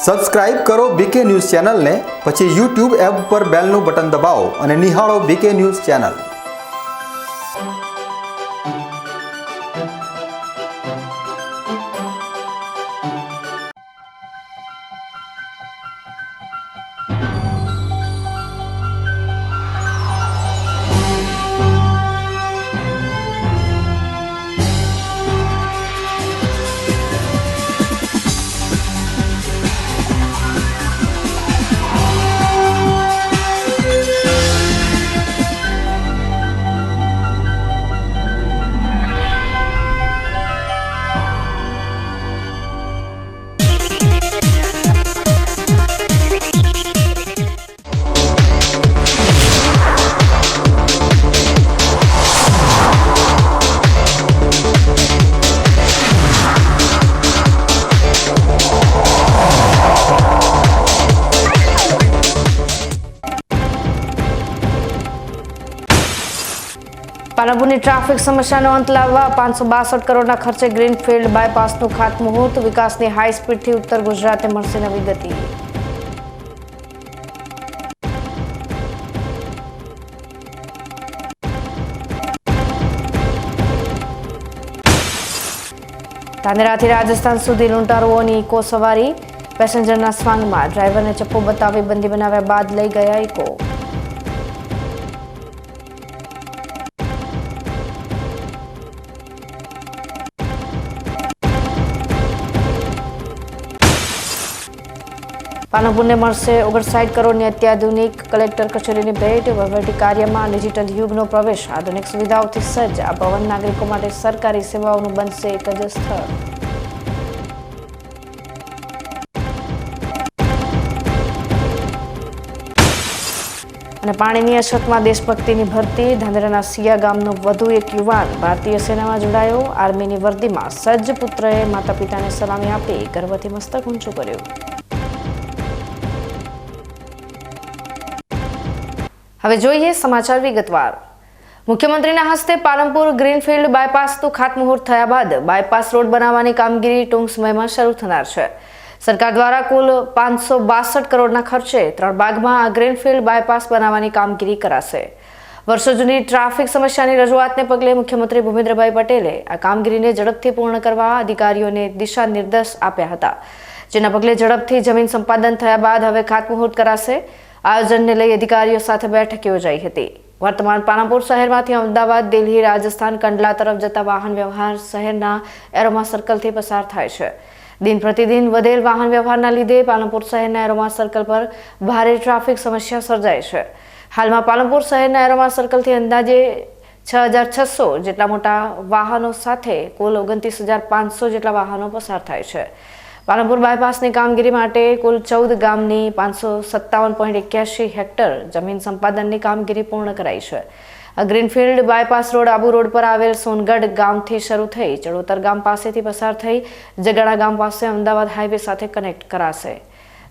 Subscribe કરો બીકે news ચેનલને, પછી YouTube એપ પર બેલનું બટન દબાવો અને નિહાળો બીકે ન્યૂઝ ચેનલ। પાલનપુરની ટ્રાફિક સમસ્યાનો અંત લાવવા 562 કરોડના ખર્ચે ગ્રીનફિલ્ડ બાયપાસનું ખાતમુહૂર્ત। વિકાસની હાઈ સ્પીડથી ઉત્તર ગુજરાતે મળશે નવી ગતિ। ધાનેરાથી રાજસ્થાન સુધી લૂંટારુઓની ઇકો સવારી। પેસેન્જરના સ્વાંગમાં ડ્રાઈવરને ચપ્પુ બતાવી બંદી બનાવ્યા બાદ લઈ ગયા ઇકો। પાલનપુરને મળશે 59 કરોડની અત્યાધુનિક કલેક્ટર કચેરીની ભેટ। વહીવટી કાર્યમાં ડિજિટલ યુગનો પ્રવેશ, આધુનિક સુવિધાઓથી સજ્જ આ ભવન નાગરિકો માટે સરકારી સેવાઓનું બનશે એક જ સ્થળ। અને પાણીની અછતમાં દેશભક્તિની ભરતી। ધાનેરાના સિયા ગામનો વધુ એક યુવાન ભારતીય સેનામાં જોડાયો। આર્મીની વર્દીમાં સજ્જ પુત્રએ માતા પિતાને સલામી આપી ગર્વથી મસ્તક ઊંચું કર્યું। હવે જોઈએ સમાચાર વિગતવાર। મુખ્યમંત્રીના હસ્તે પાલનપુર ગ્રીનફિલ્ડ બાયપાસનું ખાતમુહૂર્ત થયા બાદ બાયપાસ રોડ બનાવવાની કામગીરી ટૂંક સમયમાં શરૂ થનાર છે। સરકાર દ્વારા કુલ 562 કરોડના ખર્ચે 3 ભાગમાં આ ગ્રીનફિલ્ડ બાયપાસ બનાવવાની કામગીરી કરાશે। વર્ષો જૂની ટ્રાફિક સમસ્યાની રજૂઆતને પગલે મુખ્યમંત્રી ભૂપેન્દ્રભાઈ પટેલે આ કામગીરીને ઝડપથી પૂર્ણ કરવા અધિકારીઓને દિશા નિર્દેશ આપ્યા હતા, જેના પગલે ઝડપથી જમીન સંપાદન થયા બાદ હવે ખાતમુહૂર્ત કરાશે। આયોજનને લઈ અધિકારીઓ સાથે બેઠક યોજાઈ હતી। વર્તમાન પાલનપુર શહેરમાંથી અમદાવાદ, દિલ્હી, રાજસ્થાન, કંડલા તરફ જતા વાહન વ્યવહાર શહેરના એરોમા સર્કલથી પસાર થાય છે। દિન પ્રતિદિન વધેલ વાહન વ્યવહારના લીધે પાલનપુર શહેરના એરોમા સર્કલ પર ભારે ટ્રાફિક સમસ્યા સર્જાય છે। હાલમાં પાલનપુર શહેરના એરોમા સર્કલથી અંદાજે 6600 જેટલા મોટા વાહનો સાથે કુલ 29500 જેટલા વાહનો પસાર થાય છે। પાલનપુર બાયપાસની કામગીરી માટે કુલ 14 ગામની 557.81 હેક્ટર જમીન સંપાદનની કામગીરી પૂર્ણ કરાઈ છે। આ greenfield bypass road Abu road પર આવેલ સોનગઢ ગામથી શરૂ થઈ ચડોતર ગામ પાસેથી પસાર થઈ જગાણા ગામ પાસે અમદાવાદ હાઈવે સાથે કનેક્ટ કરાશે।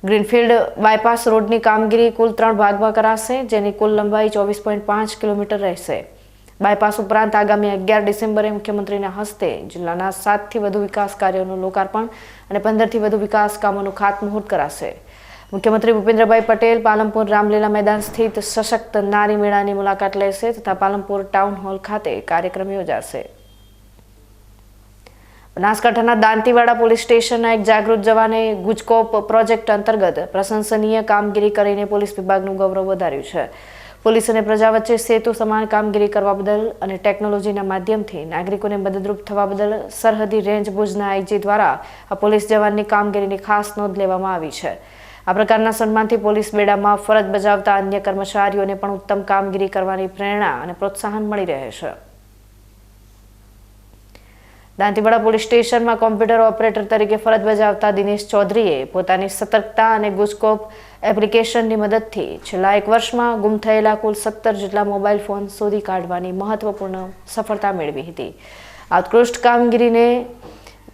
ગ્રીનફિલ્ડ બાયપાસ રોડની કામગીરી કુલ 3 ભાગમાં કરાશે, જેની કુલ લંબાઈ 24.5 કિલોમીટર રહેશે। બાયપાસ ઉપરાંત આગામી 11 ડિસેમ્બરે મુખ્યમંત્રીના હસ્તે જિલ્લાના 7થી વધુ વિકાસ કાર્યોનું લોકાર્પણ અને 15થી વધુ વિકાસ કામોનું ખાતમુહૂર્ત કરાશે। મુખ્યમંત્રી ભૂપેન્દ્રભાઈ પટેલ પાલનપુર રામલીલા મેદાન સ્થિત સશક્ત નારી મેળાની મુલાકાત લેશે તથા પાલનપુર ટાઉન હોલ ખાતે કાર્યક્રમ યોજાશે। બનાસકાંઠાના દાંતીવાડા પોલીસ સ્ટેશનના એક જાગૃત જવાને ગુજકોપ પ્રોજેક્ટ અંતર્ગત પ્રશંસનીય કામગીરી કરીને પોલીસ વિભાગનું ગૌરવ વધાર્યું છે। પોલીસ અને પ્રજા વચ્ચે સેતુ સમાન કામગીરી કરવા બદલ અને ટેકનોલોજીના માધ્યમથી નાગરિકોને મદદરૂપ થવા બદલ સરહદી રેન્જ ભુજના આઈજી દ્વારા આ પોલીસ જવાનની કામગીરીની ખાસ નોંધ લેવામાં આવી છે। આ પ્રકારના સન્માનથી પોલીસ બેડામાં ફરજ બજાવતા અન્ય કર્મચારીઓને પણ ઉત્તમ કામગીરી કરવાની પ્રેરણા અને પ્રોત્સાહન મળી રહે છે। દાંતીવાડા પોલીસ સ્ટેશનમાં કોમ્પ્યુટર ઓપરેટર તરીકે ફરજ બજાવતા દિનેશ ચૌધરીએ પોતાની સતર્કતા અને ગુજકોપ એપ્લિકેશનની મદદથી છેલ્લા 1 વર્ષમાં ગુમ થયેલા કુલ 17 જેટલા મોબાઈલ ફોન શોધી કાઢવાની મહત્વપૂર્ણ સફળતા મેળવી હતી। આ ઉત્કૃષ્ટ કામગીરીને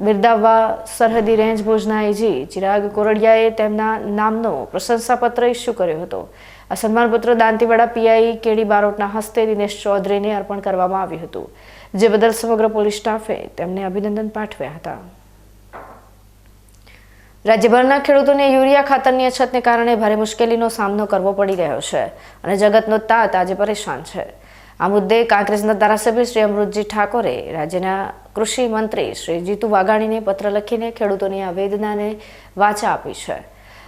બિરદાવવા સરહદી રેન્જ ભુજના આઈજી ચિરાગ કોરડિયાએ તેમના નામનો પ્રશંસાપત્ર ઇસ્યુ કર્યો હતો। આ સન્માનપત્ર દાંતીવાડા પીઆઈ કેડી બારોટના હસ્તે દિનેશ ચૌધરીને અર્પણ કરવામાં આવ્યું હતું, જે બદલ સમગ્ર પોલીસ સ્ટાફે તેમને અભિનંદન પાઠવ્યા હતા। રાજ્યભરના ખેડૂતોને યુરિયા ખાતરની અછતને કારણે ભારે મુશ્કેલીનો સામનો કરવો પડી રહ્યો છે અને જગતનો તાત આજે પરેશાન છે. આ મુદ્દે કોંગ્રેસના ધારાસભ્ય શ્રી અમૃતજી ઠાકોરે રાજ્યના કૃષિ મંત્રી શ્રી જીતુ વાઘાણીને પત્ર લખીને ખેડૂતોની આ વેદનાને વાચા આપી છે.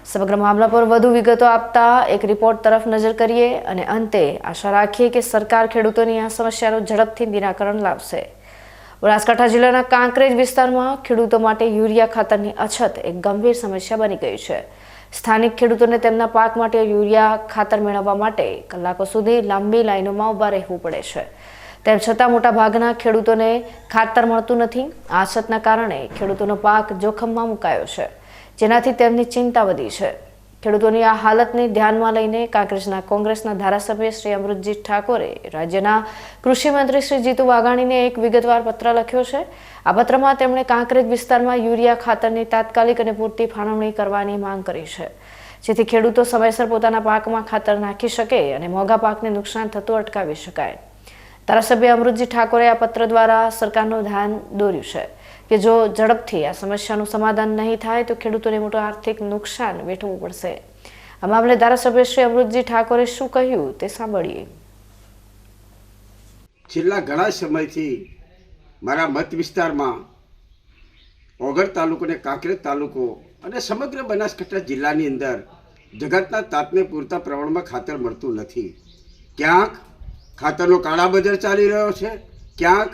સમગ્ર મામલા પર વધુ વિગતો આપતા એક રિપોર્ટ તરફ નજર કરીએ અને અંતે આશા રાખીએ કે સરકાર ખેડૂતોની આ સમસ્યાનું ઝડપથી નિરાકરણ લાવશે. બનાસકાંઠા જિલ્લાના કાંકરેજ વિસ્તારમાં ખેડૂતો માટે યુરિયા ખાતરની અછત એક ગંભીર સમસ્યા બની ગઈ છે. સ્થાનિક ખેડૂતોને તેમના પાક માટે યુરિયા ખાતર મેળવવા માટે કલાકો સુધી લાંબી લાઈનોમાં ઊભા રહેવું પડે છે. તેમ છતાં મોટાભાગના ખેડૂતોને ખાતર મળતું નથી. આ અછતના કારણે ખેડૂતોનો પાક જોખમમાં મુકાયો છે, જેનાથી તેમની ચિંતા વધી છે. ખેડૂતોની આ હાલતને ધ્યાનમાં લઈને કોંગ્રેસના ધારાસભ્ય શ્રી અમૃતજી ઠાકોરે રાજ્યના કૃષિ મંત્રી શ્રી જીતુ વાઘાણીને એક વિગતવાર પત્ર લખ્યો છે. આ પત્રમાં તેમણે કાંકરેજ વિસ્તારમાં યુરિયા ખાતરની તાત્કાલિક અને પૂરતી ફાળવણી કરવાની માંગ કરી છે, જેથી ખેડૂતો સમયસર પોતાના પાકમાં ખાતર નાખી શકે અને મોંઘા પાકને નુકસાન થતું અટકાવી શકાય. ધારાસભ્ય અમૃતજી ઠાકોરે આ પત્ર દ્વારા સરકારનું ધ્યાન દોર્યું છે કે જો ઝડપથી આ સમસ્યાનું સમાધાન નહીં થાય તો ખેડૂતોને મોટું આર્થિક નુકસાન વેઠવું પડશે. આ મામલે ધારાસભ્ય શ્રી અમૃતજી ઠાકોરે શું કહ્યું તે સાંભળીએ. છેલ્લા ઘણા સમયથી મારા મત વિસ્તારમાં ઓગળ તાલુકો અને કાંકરેજ તાલુકો અને સમગ્ર બનાસકાંઠા જિલ્લાની અંદર જગતના તાતને પૂરતા પ્રમાણમાં ખાતર મળતું નથી. ક્યાંક ખાતરનો કાળા બજાર ચાલી રહ્યો છે, ક્યાંક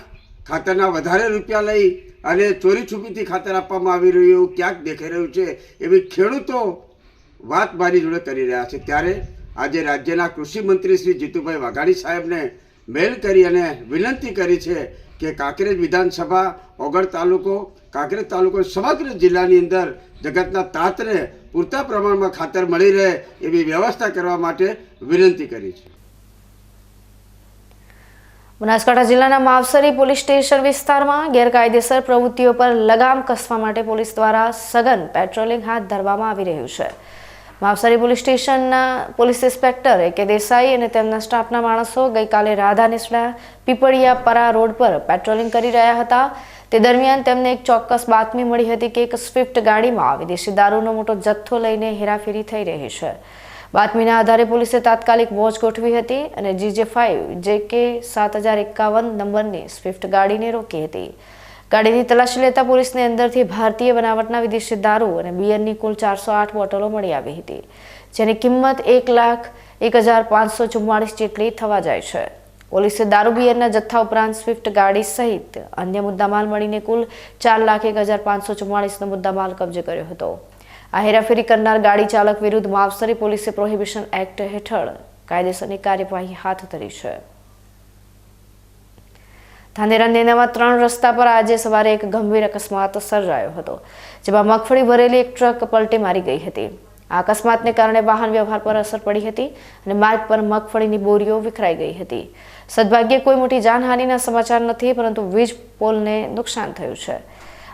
ખાતરના વધારે રૂપિયા લઈ અને ચોરી છુપીથી ખાતર આપવામાં આવી રહ્યું ક્યાંક દેખાઈ રહ્યું છે. એવી ખેડૂતો વાત મારી જોડે કરી રહ્યા છે. ત્યારે આજે રાજ્યના કૃષિ મંત્રી શ્રી જીતુભાઈ વાઘાણી સાહેબને મેલ કરી અને વિનંતી કરી છે કે કાંકરેજ વિધાનસભા, ઓગળ તાલુકો, કાંકરેજ તાલુકો સમગ્ર જિલ્લાની અંદર જગતના તાતને પૂરતા પ્રમાણમાં ખાતર મળી રહે એવી વ્યવસ્થા કરવા માટે વિનંતી કરી છે. બનાસકાંઠા જિલ્લાના માવસરી પોલીસ સ્ટેશન વિસ્તારમાં ગેરકાયદેસર પ્રવૃત્તિઓ પર લગામ કસવા માટે પોલીસ દ્વારા સઘન પેટ્રોલિંગ હાથ ધરવામાં આવી રહ્યું છે. માવસરી પોલીસ સ્ટેશનના પોલીસ ઇન્સ્પેક્ટર કે દેસાઈ અને તેમના સ્ટાફના માણસો ગઈકાલે રાધા નેસડા પીપળિયા પરા રોડ પર પેટ્રોલિંગ કરી રહ્યા હતા. તે દરમિયાન તેમને એક ચોક્કસ બાતમી મળી હતી કે એક સ્વિફ્ટ ગાડીમાં વિદેશી દારૂનો મોટો જથ્થો લઈને હેરાફેરી થઈ રહી છે. બાતમીના આધારે પોલીસે તાત્કાલિક વોચ ગોઠવી હતી અને GJ5 JK 7051 નંબરની સ્વિફ્ટ ગાડીને રોકી હતી. ગાડીની તલાશી લેતા પોલીસને અંદરથી ભારતીય બનાવટના વિદેશી દારૂ અને બિયરની કુલ 408 બોટલો મળી આવી હતી, જેની કિંમત 1,01,544 જેટલી થવા જાય છે. પોલીસે દારૂ બિયરના જથ્થા ઉપરાંત સ્વિફ્ટ ગાડી સહિત અન્ય મુદ્દામાલ મળીને કુલ 4,01,544નો મુદ્દામાલ કબજે કર્યો હતો. આ હેરાફેરી કરનાર ગાડી ચાલક વિરુદ્ધ માવસરી પોલીસે પ્રોહિબિશન એક્ટ હેઠળ કાયદેસરની કાર્યવાહી હાથ ધરી છે. ધાનેરા 3 રસ્તા પર આજે સવારે એક ગંભીર અકસ્માત સર્જાયો હતો, જેમાં મગફળી ભરેલી એક ટ્રક પલટી મારી ગઈ હતી. આ અકસ્માતને કારણે વાહન વ્યવહાર પર અસર પડી હતી અને માર્ગ પર મગફળીની બોરીઓ વિખરાઈ ગઈ હતી. સદભાગ્યે કોઈ મોટી જાનહાનિના સમાચાર નથી, પરંતુ વીજ પોલને નુકસાન થયું છે.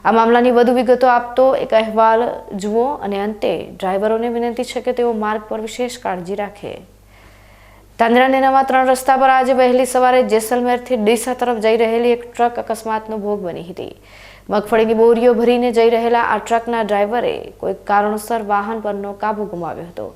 આ મામલાની વધુ વિગતો આપતો એક અહેવાલ જુઓ અને અંતે ડ્રાઈવરોને વિનંતી છે કે તેઓ માર્ગ પર વિશેષ કાળજી રાખે. ધાનેરા 3 રસ્તા પર આજે વહેલી સવારે જેસલમેરથી ડીસા તરફ જઈ રહેલી એક ટ્રક અકસ્માતનો ભોગ બની હતી. મગફળીની બોરીઓ ભરીને જઈ રહેલા આ ટ્રકના ડ્રાઈવરે કોઈક કારણોસર વાહન પરનો કાબુ ગુમાવ્યો હતો.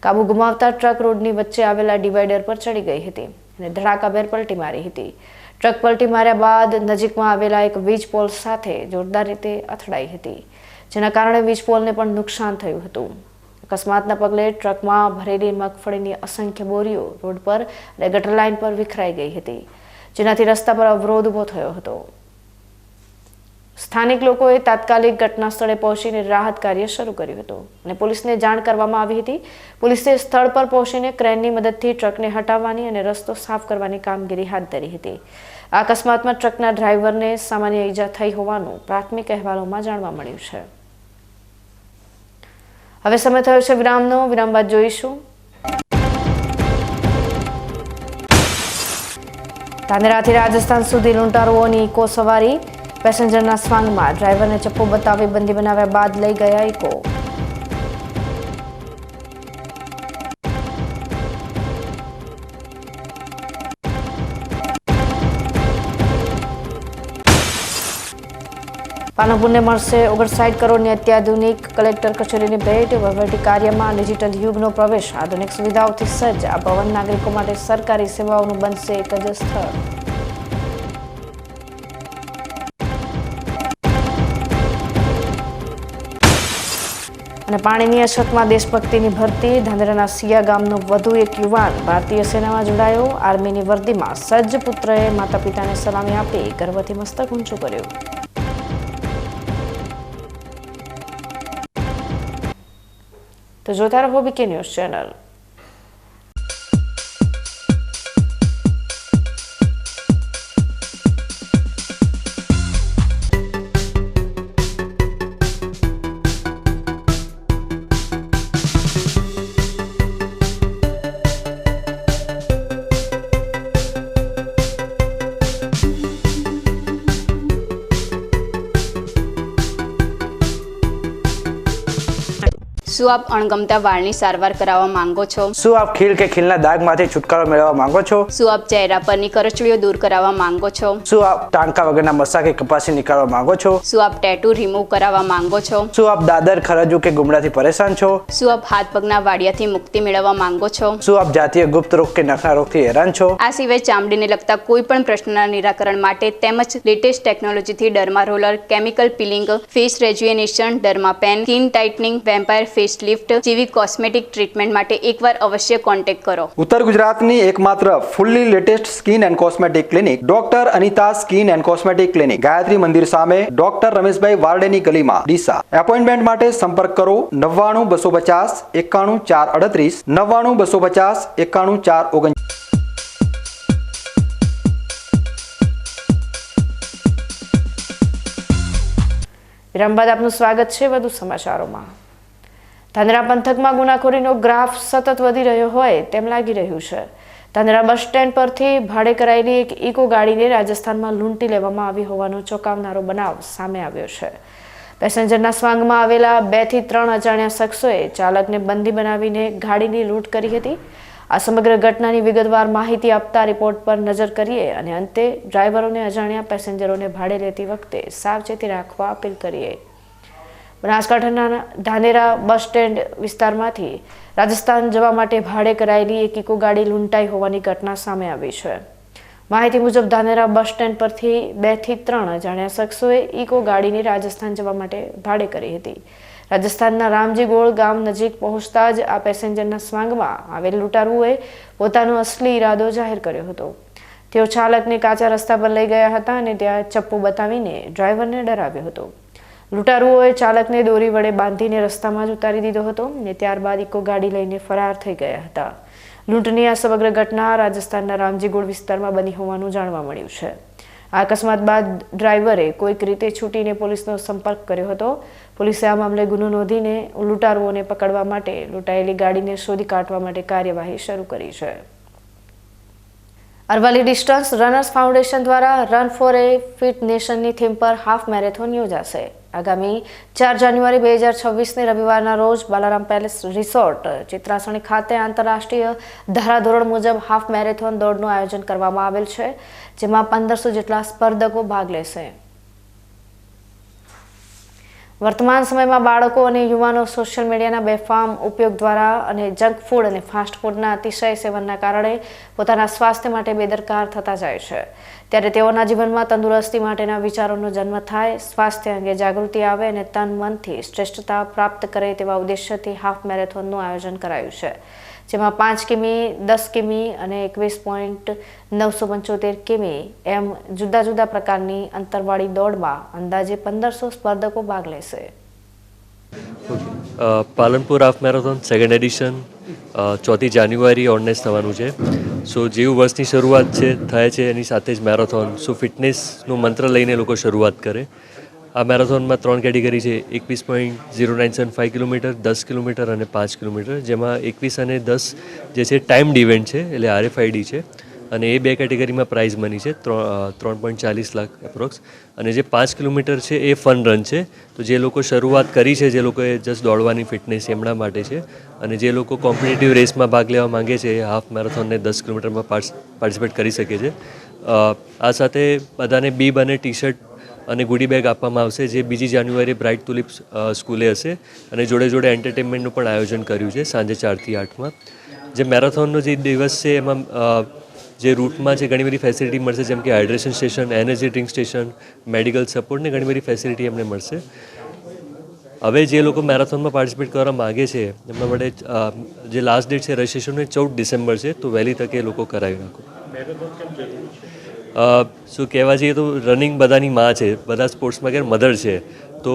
કાબુ ગુમાવતા ટ્રક રોડની વચ્ચે આવેલા ડિવાઈડર પર ચડી ગઈ હતી અને ધડાકાભેર પલટી મારી હતી. ટ્રક પલટી માર્યા બાદ નજીકમાં આવેલા એક વીજ પોલ સાથે જોરદાર રીતે અથડાઈ હતી, જેના કારણે વીજ પોલને પણ નુકસાન થયું હતું. અકસ્માતના પગલે ટ્રકમાં ભરેલી મગફળીની અસંખ્ય બોરીઓ રોડ પર અને ગટર લાઇન પર વિખરાઈ ગઈ હતી, જેનાથી રસ્તા પર અવરોધ ઊભો થયો હતો. સ્થાનિક લોકોએ તાત્કાલિક ઘટના સ્થળે પહોંચીને રાહત કાર્ય શરૂ કર્યું હતું અને પોલીસને જાણ કરવામાં આવી હતી. પોલીસે સ્થળ પર પહોંચીને ક્રેનની મદદથી ટ્રકને હટાવવાની અને રસ્તો સાફ કરવાની કામગીરી હાથ ધરી હતી. આ અકસ્માતમાં ટ્રકના ડ્રાઈવરને સામાન્ય ઈજા થઈ હોવાનું પ્રાથમિક અહેવાલોમાં જાણવા મળ્યું છે. હવે સમય થયો છે વિરામનો. વિરામ બાદ જોઈશું ધાનેરાથી રાજસ્થાન સુધી લૂંટારુઓની ઇકો સવારી. પેસેન્જરના સ્વાંગમાં ડ્રાઈવરને ચપ્પુ બતાવી બંદી બનાવ્યા બાદ લઈ ગયા ઇકો. પાલનપુરને મળશે 59 કરોડની અત્યાધુનિક કલેક્ટર કચેરીની ભેટ. વહીવટી કાર્યમાં ડિજિટલ યુગનો પ્રવેશ, આધુનિક સુવિધાઓથી સજ્જ આ ભવન નાગરિકો માટે સરકારી સેવાઓનું બનશે એક જ સ્થળ. અને પાણીની અછતમાં દેશભક્તિની ભરતી, ધાનેરાના સિયા ગામનો વધુ એક યુવાન ભારતીય સેનામાં જોડાયો. આર્મીની વર્દીમાં સજ્જ પુત્રએ માતા પિતાને સલામી આપી ગર્વથી મસ્તક ઊંચું કર્યું. તો જોતા રહો બીકે ન્યૂઝ ચેનલ. શું આપ અણગમતા વાળની સારવાર કરાવવા માંગો છો? શું આપ ખીલ કે ખીલના દાગમાંથી છુટકારો મેળવવા માંગો છો? શું આપ ચહેરા પરની કરચલીઓ દૂર કરાવવા માંગો છો? શું આપ ટાંકા વગરના મસા કે કપાસી નીકાળવા માંગો છો? શું આપ ટેટુ રિમૂવ કરાવવા માંગો છો? શું આપ દાદર ખરજુ કે ગુમડાથી પરેશાન છો? શું આપ હાથ પગના વાડિયાથી મુક્તિ મેળવવા માંગો છો? શું આપ જાતીય ગુપ્ત રોગ કે નખના રોગથી હેરાન છો? આ સિવાય ચામડીને લગતા કોઈ પણ પ્રશ્નના નિરાકરણ માટે તેમજ લેટેસ્ટ ટેકનોલોજીથી derma roller, chemical peeling, face rejuvenation, derma pen, skin tightening, vampire face lift જેવી કોસ્મેટિક ટ્રીટમેન્ટ માટે એકવાર અવશ્ય કોન્ટેક્ટ કરો. ઉત્તર ગુજરાતની એકમાત્ર fully latest skin and cosmetic clinic doctor Anita skin and cosmetic clinic, Gayatri Mandir સામે, ડોક્ટર રમેશભાઈ વારડેની ગલીમાં, ડીસા. એપોઇન્ટમેન્ટ માટે સંપર્ક કરો 99 250 91 438, 99 250 91 439. વિરામ બાદ આપનું સ્વાગત છે વધુ સમાચારોમાં. ધાનેરા પંથકમાં ગુનાખોરીનો ગ્રાફ સતત વધી રહ્યો હોય તેમ લાગી રહ્યું છે. ધાનેરા બસ સ્ટેન્ડ પરથી ભાડે કરાયેલી એક ઇકો ગાડીને રાજસ્થાનમાં લૂંટી લેવામાં આવી હોવાનો ચોંકાવનારો બનાવ સામે આવ્યો છે. પેસેન્જરના સ્વાંગમાં આવેલા 2 થી 3 અજાણ્યા શખ્સોએ ચાલકને બંદી બનાવીને ગાડીની લૂંટ કરી હતી. આ સમગ્ર ઘટનાની વિગતવાર માહિતી આપતા રિપોર્ટ પર નજર કરીએ અને અંતે ડ્રાઈવરોને અજાણ્યા પેસેન્જરોને ભાડે લેતી વખતે સાવચેતી રાખવા અપીલ કરીએ. બનાસકાંઠાના ધાનેરા બસ સ્ટેન્ડ વિસ્તારમાંથી રાજસ્થાન જવા માટે ભાડે કરાયેલી એક ઇકો ગાડી લૂંટાઈ હોવાની ઘટના સામે આવી છે. માહિતી મુજબ ધાનેરા બસ સ્ટેન્ડ પરથી 2 થી 3 અજાણ્યા શખ્સોએ ઇકો ગાડીને રાજસ્થાન જવા માટે ભાડે કરી હતી. રાજસ્થાનના રામજીગોળ ગામ નજીક પહોંચતા જ આ પેસેન્જરના સ્વાંગમાં આવેલ લૂંટારુઓએ પોતાનો અસલી ઈરાદો જાહેર કર્યો હતો. તેઓ ચાલકને કાચા રસ્તા પર લઈ ગયા હતા અને ત્યાં ચપ્પુ બતાવીને ડ્રાઈવરને ડરાવ્યો હતો. લૂંટારુઓએ ચાલકને દોરી વડે બાંધીને રસ્તામાં જ ઉતારી દીધો હતો અને ત્યારબાદ ઇકો ગાડી લઈને ફરાર થઈ ગયા હતા. લૂંટની આ સમગ્ર ઘટના રાજસ્થાનના રામજીગોળ વિસ્તારમાં બની હોવાનું જાણવા મળ્યું છે. આ અકસ્માત બાદ ડ્રાઈવરે કોઈક રીતે છૂટીને પોલીસનો સંપર્ક કર્યો હતો. પોલીસે આ મામલે ગુનો નોંધીને લૂંટારુઓને પકડવા માટે લૂંટાયેલી ગાડીને શોધી કાઢવા માટે કાર્યવાહી શરૂ કરી છે. અરવલ્લી ડિસ્ટન્સ રનર્સ ફાઉન્ડેશન દ્વારા રન ફોર એ ફિટ નેશનની થીમ પર હાફ મેરેથોન યોજાશે. આગામી 4 જાન્યુઆરી 2026ને રવિવારના રોજ બાલારામ પેલેસ રિસોર્ટ ચિત્રાસણી ખાતે આંતરરાષ્ટ્રીય ધારાધોરણ મુજબ હાફ મેરેથોન દોડનું આયોજન કરવામાં આવેલ છે, જેમાં 1500 જેટલા સ્પર્ધકો ભાગ લેશે. વર્તમાન સમયમાં બાળકો અને યુવાનો સોશિયલ મીડિયાના બેફામ ઉપયોગ દ્વારા અને જંક ફૂડ અને ફાસ્ટ ફૂડના અતિશય સેવનના કારણે પોતાના સ્વાસ્થ્ય માટે બેદરકાર થતા જાય છે. ત્યારે તેઓના જીવનમાં તંદુરસ્તી માટેના વિચારોનો જન્મ થાય, સ્વાસ્થ્ય અંગે જાગૃતિ આવે અને તન મનથી શ્રેષ્ઠતા પ્રાપ્ત કરે તેવા ઉદ્દેશ્યથી હાફ મેરેથોનનું આયોજન કરાયું છે, જેમાં 5 કિમી, 10 કિમી અને 21.975 કિમી એમ જુદા જુદા પ્રકારની અંતરવાળી દોડમાં અંદાજે 1500 સ્પર્ધકો ભાગ લેશે. Palanpur half marathon second addition 4 જાન્યુઆરી ઓર્ગેનાઇઝ થવાનું છે. સો જેવું વર્ષની શરૂઆત થાય છે એની સાથે જ મેરેથોન ફિટનેસનું મંત્ર લઈને લોકો શરૂઆત કરે. આ મેરેથોનમાં 3 કેટેગરી છે, 21.0975 કિલોમીટર, 10 કિલોમીટર અને 5 કિલોમીટર, જેમાં 21 અને 10 જે છે ટાઈમ્ડ ઇવેન્ટ છે, એટલે RFID છે, અને એ 2 કેટેગરીમાં પ્રાઇઝ મની છે 3.40 લાખ એપ્રોક્સ. અને જે 5 કિલોમીટર છે એ ફન રન છે, તો જે લોકો શરૂઆત કરી છે, જે લોકોએ જસ્ટ દોડવાની ફિટનેસ એમના માટે છે, અને જે લોકો કોમ્પિટિટિવ રેસમાં ભાગ લેવા માંગે છે એ હાફ મેરેથોનને 10 કિલોમીટરમાં પાર્ટિસિપેટ કરી શકે છે. આ સાથે બધાને બીબ અને ટી શર્ટ અને ગુડી બેગ આપવામાં આવશે, જે બીજી જાન્યુઆરીએ બ્રાઇટ તુલિપ સ્કૂલે હશે. અને જોડે જોડે એન્ટરટેનમેન્ટનું પણ આયોજન કર્યું છે સાંજે 4 થી 8. જે મેરેથોનનો જે દિવસ છે એમાં જે રૂટમાં છે ઘણી બધી ફેસિલિટી મળશે, જેમ કે hydration station, energy drink station, medical support ને ઘણી બધી ફેસિલિટી એમને મળશે. હવે જે લોકો મેરેથોનમાં પાર્ટિસિપેટ કરવા માગે છે એમના માટે જે લાસ્ટ ડેટ છે રજિસ્ટ્રેશનની 14 ડિસેમ્બર છે, તો વહેલી તકે એ લોકો કરાવી નાખો. શું કહેવા જઈએ તો રનિંગ બધાની માં છે, બધા સ્પોર્ટ્સમાં કે મધર છે, તો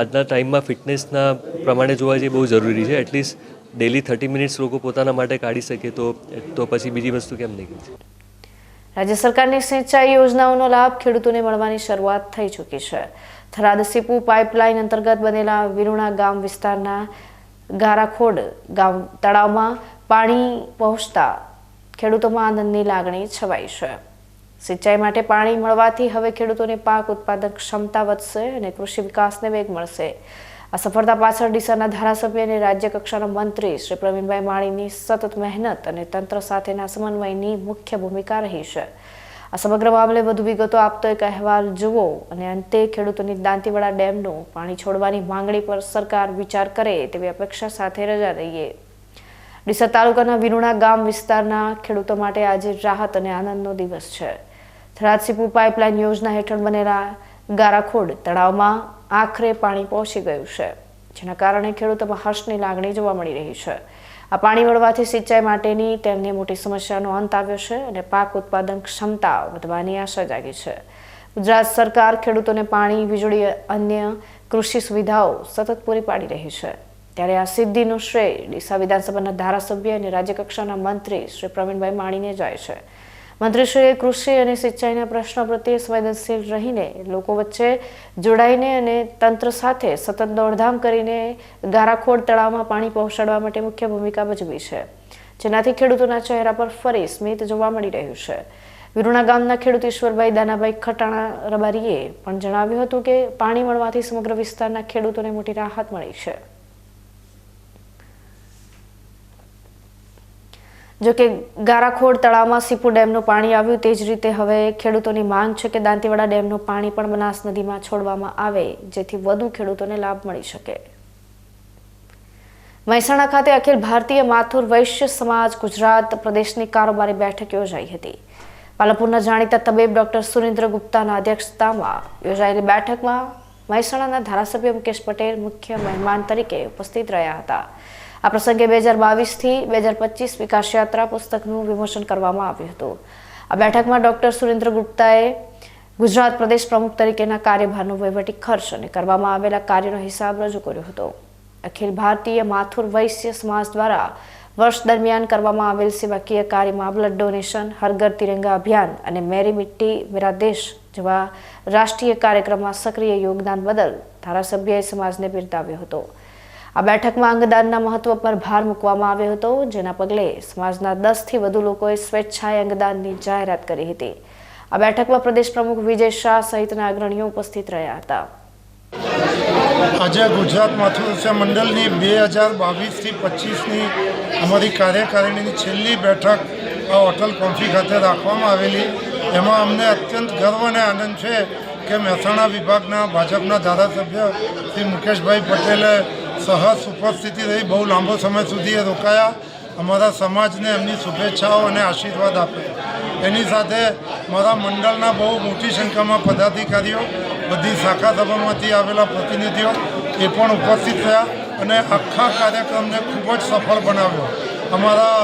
આજના ટાઈમમાં ફિટનેસના પ્રમાણે જોવા જઈએ બહુ જરૂરી છે. એટલીસ્ટ ડેલી 30 મિનિટ્સ લોકો પોતાના માટે કાઢી શકે તો પછી બીજી વસ્તુ કેમ નહીં કરી. રાજ્ય સરકારની સિંચાઈ યોજનાઓનો લાભ ખેડૂતોને મળવાની શરૂઆત થઈ ચૂકી છે. થરાદ સીપુ પાઇપલાઇન અંતર્ગત બનેલા વિરુણા ગામ વિસ્તારના ગારાખોડ ગામ તળાવમાં પાણી પહોંચતા ખેડૂતોમાં આનંદની લાગણી છવાઈ છે. સિંચાઈ માટે પાણી મળવાથી હવે ખેડૂતોને પાક ઉત્પાદન ક્ષમતા વધશે અને કૃષિ વિકાસને વેગ મળશે. આ સફળતા પાછળ ડીસાના ધારાસભ્ય અને રાજ્ય કક્ષાના મંત્રી શ્રી પ્રવીણભાઈ માળીની સતત મહેનત અને તંત્ર સાથેના સમન્વયની મુખ્ય ભૂમિકા રહી છે. આ સમગ્ર મામલે વધુ વિગતો આપતો એક અહેવાલ જુઓ અને અંતે ખેડૂતોની દાંતીવાડા ડેમનું પાણી છોડવાની માંગણી પર સરકાર વિચાર કરે તેવી અપેક્ષા સાથે રજા દઈએ. ડીસા તાલુકાના વિરુણા ગામ વિસ્તારના ખેડૂતો માટે આજે રાહત અને આનંદનો દિવસ છે. થરાદ સીપુ પાઇપલાઇન યોજના હેઠળ બનેલા ગારાખોડ તળાવમાં આખરે પાણી પહોંચી ગયું છે, જેના કારણે ખેડૂતોમાં હર્ષની લાગણી જોવા મળી રહી છે. આ પાણી મળવાથી સિંચાઈ માટેની તેમને મોટી સમસ્યાનો અંત આવ્યો છે અને પાક ઉત્પાદન ક્ષમતા વધવાની આશા જાગી છે. ગુજરાત સરકાર ખેડૂતોને પાણી, વીજળી, અન્ય કૃષિ સુવિધાઓ સતત પૂરી પાડી રહી છે. ત્યારે આ સિદ્ધિનું શ્રેય ડીસા વિધાનસભાના ધારાસભ્ય અને રાજ્યકક્ષાના મંત્રી શ્રી પ્રવીણભાઈ માળીને જાય છે. મંત્રીશ્રીએ કૃષિ અને સિંચાઈના પ્રશ્નો પ્રત્યે સંવેદનશીલ રહીને લોકો વચ્ચે જોડાઈને અને તંત્ર સાથે સતત દોડધામ કરીને ગારાખોડ તળાવમાં પાણી પહોંચાડવા માટે મુખ્ય ભૂમિકા ભજવી છે, જેનાથી ખેડૂતોના ચહેરા પર ફરી સ્મિત જોવા મળી રહ્યું છે. વિરુણા ગામના ખેડૂત ઈશ્વરભાઈ દાનાભાઈ ખટાણા રબારીએ પણ જણાવ્યું હતું કે પાણી મળવાથી સમગ્ર વિસ્તારના ખેડૂતોને મોટી રાહત મળી છે. જોકે ગારાખોડ તળાવમાં સીપુ ડેમનું પાણી આવ્યું, તે જ રીતે હવે ખેડૂતોની માંગ છે કે દાંતીવાડા ડેમનું પાણી પણ બનાસ નદીમાં છોડવામાં આવે, જેથી વધુ ખેડૂતોને લાભ મળી શકે. મહેસાણા ખાતે અખિલ ભારતીય માથુર વૈશ્ય સમાજ ગુજરાત પ્રદેશની કારોબારી બેઠક યોજાઈ હતી. પાલનપુરના જાણીતા તબીબ ડોક્ટર સુરેન્દ્ર ગુપ્તાના અધ્યક્ષતામાં યોજાયેલી બેઠકમાં મહેસાણાના ધારાસભ્ય મુકેશ પટેલ મુખ્ય મહેમાન તરીકે ઉપસ્થિત રહ્યા હતા. આ પ્રસંગે 2022 થી 2025 વિકાસ યાત્રા પુસ્તકનું વિમોચન કરવામાં આવ્યું હતું. આ બેઠકમાં ડોક્ટર સુરેન્દ્ર ગુપ્તાએ ગુજરાત પ્રદેશ પ્રમુખ તરીકેના કાર્યભારનો વહીવટી ખર્ચ અને કરવામાં આવેલા કાર્યનો હિસાબ રજૂ કર્યો હતો. અખિલ ભારતીય માથુર વૈશ્ય સમાજ દ્વારા વર્ષ દરમિયાન કરવામાં આવેલ સેવાકીય કાર્યમાં બ્લડ ડોનેશન, હર ઘર તિરંગા અભિયાન અને મેરી મિટ્ટી મેરા દેશ જેવા રાષ્ટ્રીય કાર્યક્રમમાં સક્રિય યોગદાન બદલ ધારાસભ્યએ સમાજને બિરદાવ્યો હતો. આ બેઠકમાં અંગદાનના મહત્વ પર ભાર મૂકવામાં આવ્યો હતો, જેના પગલે સમાજના 10 થી વધુ લોકોએ સ્વેચ્છાએ અંગદાનની જાહેરાત કરી હતી. આ બેઠકમાં પ્રદેશ પ્રમુખ વિજય શાહ સહિતના અગ્રણીઓ ઉપસ્થિત રહ્યા હતા. આજે ગુજરાત માથુર વૈશ્ય મંડળની 2022 થી 25ની અમારી કાર્યકારિણીની છેલ્લી બેઠક આ હોટલ કોમ્ફી ખાતે રાખવામાં આવેલી. એમાં અમને અત્યંત ગર્વ અને આનંદ છે કે મહેસાણા વિભાગના ભાજપના ધારાસભ્ય શ્રી મુકેશભાઈ પટેલે સહજ ઉપસ્થિતિ રહી, બહુ લાંબો સમય સુધી એ રોકાયા, અમારા સમાજને એમની શુભેચ્છાઓ અને આશીર્વાદ આપે. એની સાથે મારા મંડળના બહુ મોટી સંખ્યામાં પદાધિકારીઓ, બધી શાખા સભામાંથી આવેલા પ્રતિનિધિઓ એ પણ ઉપસ્થિત થયા અને આખા કાર્યક્રમને ખૂબ જ સફળ બનાવ્યો. અમારા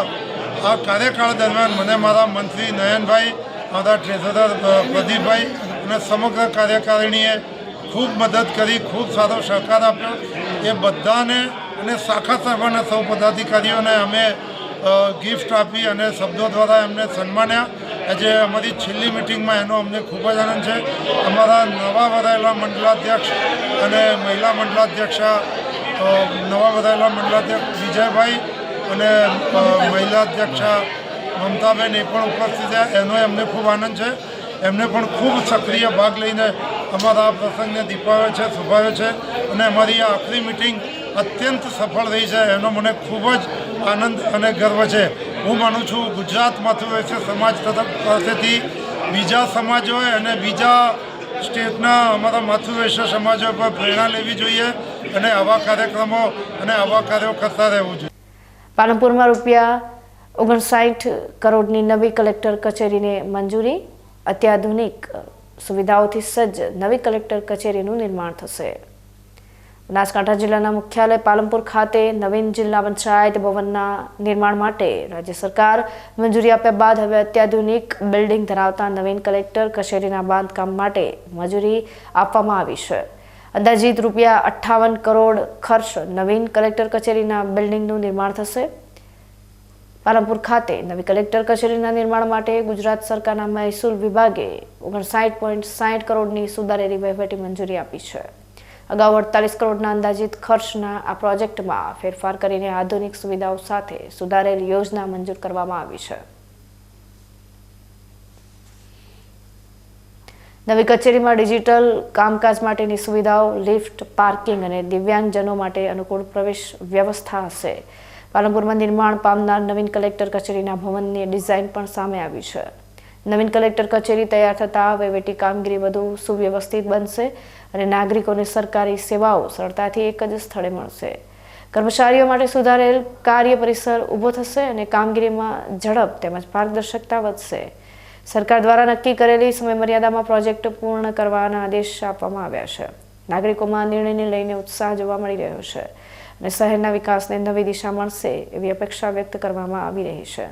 આ કાર્યકાળ દરમિયાન મને મારા મંત્રી નયનભાઈ, મારા ટ્રેઝરર પ્રદીપભાઈ અને સમગ્ર કાર્યકારિણીએ ખૂબ મદદ કરી, ખૂબ સારો સહકાર આપ્યો. એ બધાને અને શાખા સભાના સૌ પદાધિકારીઓને અમે ગિફ્ટ આપી અને શબ્દો દ્વારા એમને સન્માન્યા. આજે અમારી છેલ્લી મિટિંગમાં એનો અમને ખૂબ જ આનંદ છે. અમારા નવા વરાયેલા મંડળાધ્યક્ષ અને મહિલા મંડળાધ્યક્ષા નવા વરાયેલા મંડળાધ્યક્ષ વિજયભાઈ અને મહિલા અધ્યક્ષા મમતાબેન એ પણ ઉપસ્થિત થયા, એનો એમને ખૂબ આનંદ છે. એમને પણ ખૂબ સક્રિય ભાગ લઈને અમારા આ પ્રસંગને દીપાવ્યો છે, શુભાવ્યો છે અને અમારી આ આખરી મિટિંગ અત્યંત સફળ રહી છે, એનો મને ખૂબ જ આનંદ અને ગર્વ છે. હું માનું છું ગુજરાત માથુર વૈશ્ય સમાજ તરફ પાસેથી બીજા સમાજોએ અને બીજા સ્ટેટના અમારા માતૃવૈશ્ય સમાજો પર પ્રેરણા લેવી જોઈએ અને આવા કાર્યક્રમો અને આવા કાર્યો કરતા રહેવું જોઈએ. પાલનપુરમાં ₹59 કરોડની નવી કલેક્ટર કચેરીને મંજૂરી. અત્યાધુનિક સુવિધાઓથી સજ્જ નવી કલેક્ટર કચેરીનું નિર્માણ થશે. બનાસકાંઠા જિલ્લાના મુખ્યાલય પાલનપુર ખાતે નવીન જિલ્લા પંચાયત ભવનના નિર્માણ માટે રાજ્ય સરકાર મંજૂરી આપ્યા બાદ હવે અત્યાધુનિક બિલ્ડિંગ ધરાવતા નવીન કલેક્ટર કચેરીના બાંધકામ માટે મંજૂરી આપવામાં આવી છે. અંદાજિત ₹58 કરોડ ખર્ચ નવીન કલેક્ટર કચેરીના બિલ્ડિંગનું નિર્માણ થશે. પાલનપુર ખાતે નવી કલેક્ટર કચેરીના નિર્માણ માટે ગુજરાત સરકારના મહેસૂલ વિભાગે 59.60 કરોડની સુધારેલી વહીવટી મંજૂરી આપી છે. અગાઉ 48 કરોડના અંદાજિત ખર્ચના આ પ્રોજેક્ટમાં ફેરફાર કરીને આધુનિક સુવિધાઓ સાથે સુધારેલી યોજના મંજૂર કરવામાં આવી છે. નવી કચેરીમાં ડિજિટલ કામકાજ માટેની સુવિધાઓ, લિફ્ટ, પાર્કિંગ અને દિવ્યાંગજનો માટે અનુકૂળ પ્રવેશ વ્યવસ્થા હશે. પાલનપુરમાં નિર્માણ પામનાર નવીન કલેક્ટર કચેરીના ભવનની ડિઝાઇન પણ સામે આવી છે. નવીન કલેક્ટર કચેરી તૈયાર થતાં વહીવટી કામગીરી વધુ સુવ્યવસ્થિત બનશે અને નાગરિકોને સરકારી સેવાઓ સરળતાથી એક જ સ્થળે મળશે. કર્મચારીઓ માટે સુધારેલ કાર્ય પરિસર ઊભો થશે અને કામગીરીમાં ઝડપ તેમજ પારદર્શકતા વધશે. સરકાર દ્વારા નક્કી કરેલી સમયમર્યાદામાં પ્રોજેક્ટ પૂર્ણ કરવાના આદેશ આપવામાં આવ્યા છે. નાગરિકોમાં નિર્ણયને લઈને ઉત્સાહ જોવા મળી રહ્યો છે અને શહેરના વિકાસને નવી દિશા મળશે એવી અપેક્ષા વ્યક્ત કરવામાં આવી રહી છે.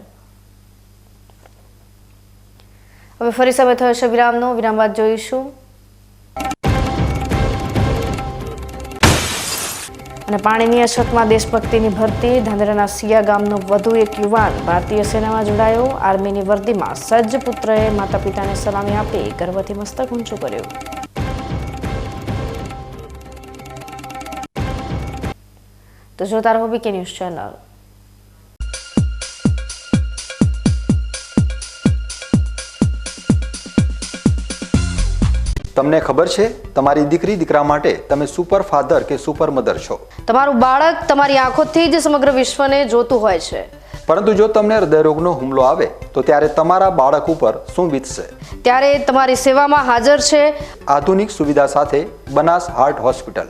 હવે ફરી સમય થયો છે વિરામનો. વિરામ બાદ જોઈશું અને પાણીની અછતમાં દેશભક્તિની ભરતી. ધાનેરાના સિયા ગામનો વધુ એક યુવાન ભારતીય સેનામાં જોડાયો. આર્મીની વર્દીમાં સજ્જ પુત્રએ માતા પિતાને સલામી આપી ગર્વથી મસ્તક ઊંચું કર્યું. તો જોતા રહો બીકે ન્યૂઝ ચેનલ. તમને ખબર છે તમારી દીકરી દીકરા માટે તમે સુપર ફાધર કે સુપર મધર છો. તમારું બાળક તમારી આંખોથી જ સમગ્ર વિશ્વને જોતું હોય છે. પરંતુ જો તમને હૃદયરોગનો હુમલો આવે તો ત્યારે તમારા બાળક ઉપર શું વીતશે? ત્યારે તમારી સેવામાં હાજર છે આધુનિક સુવિધા સાથે બનાસ હાર્ટ હોસ્પિટલ,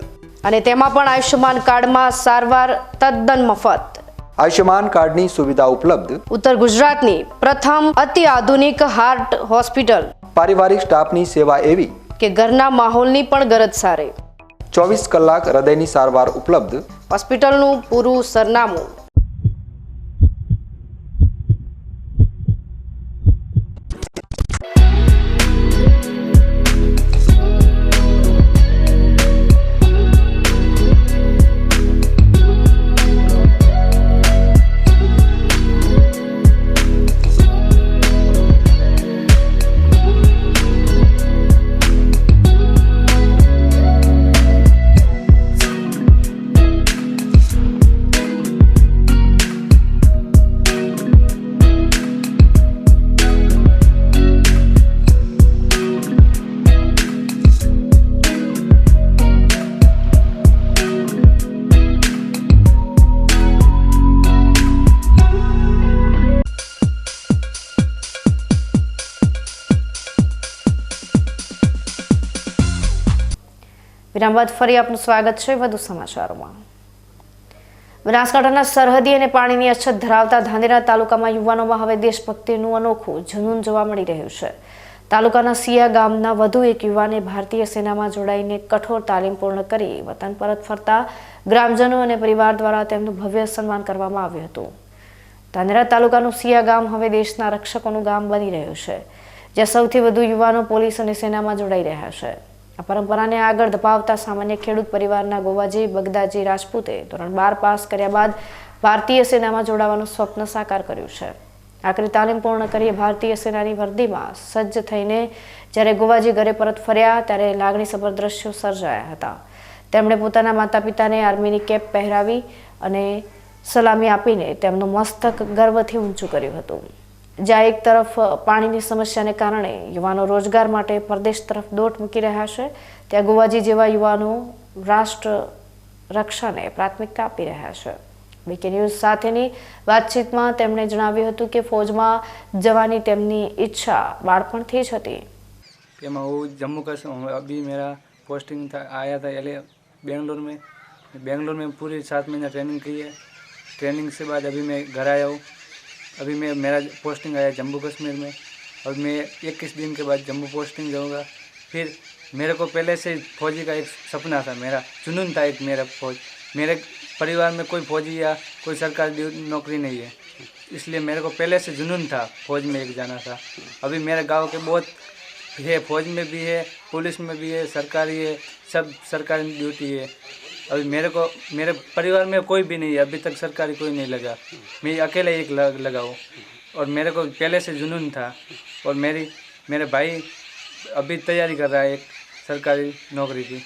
અને તેમાં પણ આયુષ્યમાન કાર્ડમાં સારવાર તદ્દન મફત. આયુષ્યમાન કાર્ડની સુવિધા ઉપલબ્ધ. ઉત્તર ગુજરાતની પ્રથમ અતિ આધુનિક હાર્ટ હોસ્પિટલ. પારિવારિક સ્ટાફની સેવા એવી કે ઘરના માહોલની પણ ગરજ સારી. 24 કલાક હૃદયની સારવાર ઉપલબ્ધ. હોસ્પિટલનું પૂરું સરનામું. વિરામ બાદ ફરી આપનું સ્વાગત છે વધુ સમાચારોમાં. બનાસકાંઠાના સરહદી અને પાણીની અછત ધરાવતા ધાનેરા તાલુકામાં યુવાનોમાં હવે દેશભક્તિનું અનોખું જનૂન જોવા મળી રહ્યું છે. તાલુકાના સિયા ગામના વધુ એક યુવાને ભારતીય સેનામાં જોડાઈને કઠોર તાલીમ પૂર્ણ કરી વતન પરત ફરતા ગ્રામજનો અને પરિવાર દ્વારા તેમનું ભવ્ય સન્માન કરવામાં આવ્યું હતું. ધાનેરા તાલુકાનું સિયા ગામ હવે દેશના રક્ષકોનું ગામ બની રહ્યું છે, જ્યાં સૌથી વધુ યુવાનો પોલીસ અને સેનામાં જોડાઈ રહ્યા છે. આ પરંપરાને આગળ ધપાવતા સામાન્ય ખેડૂત પરિવારના ગોવાજી બગદાજી રાજપૂતે ધોરણ 12 પાસ કર્યા બાદ ભારતીય સેનામાં જોડાવાનું સ્વપ્ન સાકાર કર્યું છે. આખરી તાલીમ પૂર્ણ કરી ભારતીય સેનાની વર્દીમાં સજ્જ થઈને જ્યારે ગોવાજી ઘરે પરત ફર્યા ત્યારે લાગણીસભર દ્રશ્યો સર્જાયા હતા. તેમણે પોતાના માતા પિતાને આર્મીની કેપ પહેરાવી અને સલામી આપીને તેમનું મસ્તક ગર્વથી ઊંચું કર્યું હતું. જ્યાં એક તરફ પાણીની સમસ્યાને કારણે યુવાનો રોજગાર માટે પરદેશ તરફ દોટ મૂકી રહ્યા છે, ત્યાં ગોવાજી જેવા યુવાનો રાષ્ટ્ર રક્ષાને પ્રાથમિકતા આપી રહ્યા છે. બીકે ન્યૂઝ સાથેની વાતચીતમાં તેમણે જણાવ્યું હતું કે ફૌજમાં જવાની તેમની ઈચ્છા બાળપણથી જ હતી. कि मैं वो जम्मू कश्मीर अभी मेरा पोस्टिंग था आया था एल बेंगलोर में पूरी 7 महीना ट्रेनिंग की है। ट्रेनिंग से बाद अभी मैं घर आया हूँ। अभी मेरा पोस्टिंग आया जम्मू कश्मीर में और मैं 21 दिन के बाद जम्मू पोस्टिंग जाऊँगा। फिर मेरे को पहले से फौजी का एक सपना था, मेरा जुनून था एक मेरा फौज। मेरे परिवार में कोई फौजी या कोई सरकारी नौकरी नहीं है, इसलिए मेरे को पहले से जुनून था फौज में एक जाना था। अभी मेरे गांव के बहुत है, फौज में भी है, पुलिस में भी है, सरकारी है, सब सरकारी ड्यूटी है। अभी मेरे परिवार में कोई भी नहीं है, अभी तक सरकारी कोई नहीं लगा, मैं अकेले एक लगा हूँ। और मेरे को पहले से जुनून था। और मेरे भाई अभी तैयारी कर रहा है एक सरकारी नौकरी की,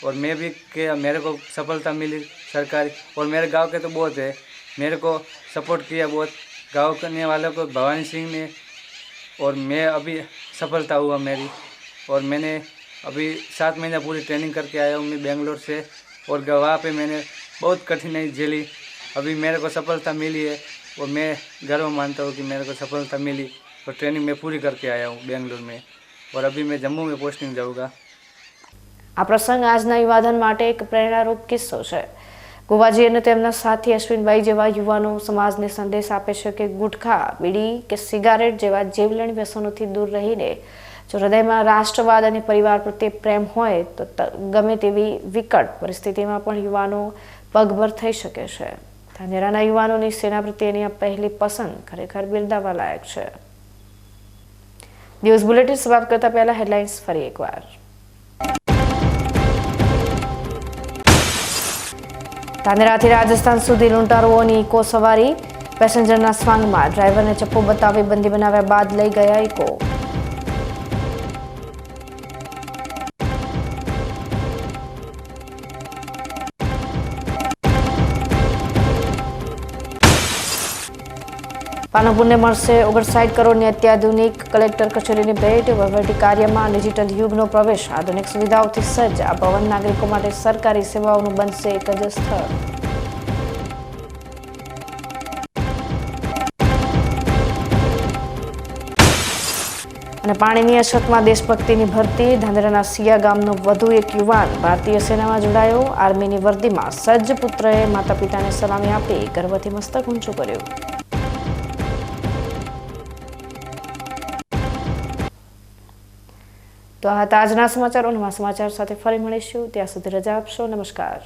और मैं भी किया, मेरे को सफलता मिली सरकारी। और मेरे गांव के तो बहुत है, मेरे को सपोर्ट किया बहुत गांव करने वालों को, भवानी सिंह ने। और मैं अभी सफलता हुआ मेरी। और मैंने अभी 7 महीना पूरी ट्रेनिंग करके आया हूँ मैं बेंगलोर से, और वहाँ पे मैंने बहुत कठिनाई झेली। अभी मेरे को सफलता मिली है और मैं गर्व मानता हूँ कि मेरे को सफलता मिली। और ट्रेनिंग मैं पूरी करके आया हूँ बेंगलोर में, और अभी मैं जम्मू में पोस्टिंग जाऊँगा। આ પ્રસંગ આજના યુવાધન માટે એક પ્રેરણારૂપ કિસ્સો છે। ગોવાજી અને તેમના સાથી અશ્વિનભાઈ જેવા યુવાનો સમાજને સંદેશ આપે છે કે ગુટખા, બીડી કે સિગારેટ જેવા જીવલેણ વ્યસનોથી દૂર રહીને જો હૃદયમાં રાષ્ટ્રવાદ અને પરિવાર પ્રત્યે પ્રેમ હોય તો ગમે તેવી વિકટ પરિસ્થિતિમાં પણ યુવાનો પગભર થઈ શકે છે। ધાનેરાના યુવાનોની સેના પ્રત્યેની આ પહેલી પસંદ ખરેખર બિરદાવવા લાયક છે। ન્યૂઝ બુલેટિન સમાપ્ત કરતા પહેલા હેડલાઇન્સ ફરી એકવાર। ધાનેરાથી રાજસ્થાન સુધી લૂંટારુઓની ઇકો સવારી, પેસેન્જરના સ્વાંગમાં ડ્રાઈવરને ચપ્પુ બતાવી બંદી બનાવ્યા બાદ લઈ ગયા ઇકો। પાલનપુરને મળશે 59 કરોડની અત્યાધુનિક કલેક્ટર કચેરીની ભેટ। વહીવટી કાર્યમાં ડિજિટલ યુગનો પ્રવેશ, આધુનિક સુવિધાઓથી સજ્જ આ ભવન નાગરિકો માટે સરકારી સેવાઓનું બનશે એક જ સ્થળ। અને પાણીની અછતમાં દેશભક્તિની ભરતી, ધાનેરાના સિયા ગામનો વધુ એક યુવાન ભારતીય સેનામાં જોડાયો। આર્મીની વર્દીમાં સજ્જ પુત્રએ માતા પિતાને સલામી આપી ગર્વથી મસ્તક ઊંચું કર્યું। તો આ હતા આજના સમાચારો। નવા સમાચાર સાથે ફરી મળીશું, ત્યાં સુધી રજા આપશો। નમસ્કાર।